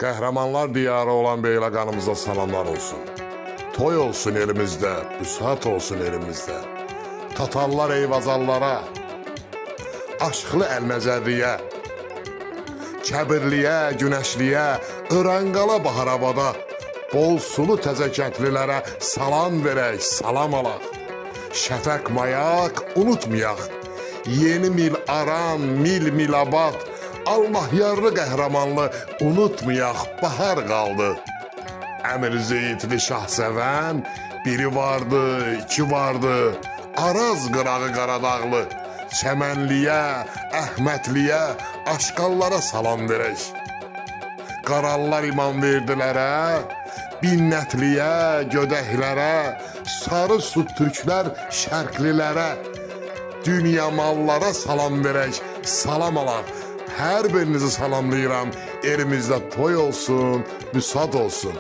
Qəhrəmanlar diyarı olan Beyləqanımıza salamlar olsun. Toy olsun elimizdə, büsat olsun elimizdə. Tatarlar eyvazallara, aşqlı əlməzərliyə, kəbirliyə, günəşliyə, örənqala baharabada, bol sulu təzəkətlilərə salam verək, salam alaq. Şəfəq mayak unutmayaq, yeni mil aran, mil abad, Allah yarlı qəhrəmanlı unutmayaq, bahar qaldı. Əmir Zeyidli Şahsevən biri vardı, iki vardı, Araz qırağı Qaradağlı, Çəmənliyə, Əhmədliyə, Aşqallara salam verək. Qarallar iman verdilərə, Binnətliyə, Gödəklərə, Sarı Sud Türklər şərqlilərə, Dünya mallara salam verək, salam alaq. Hər birinizi salamlayıram, elimizdə toy olsun, müsad olsun.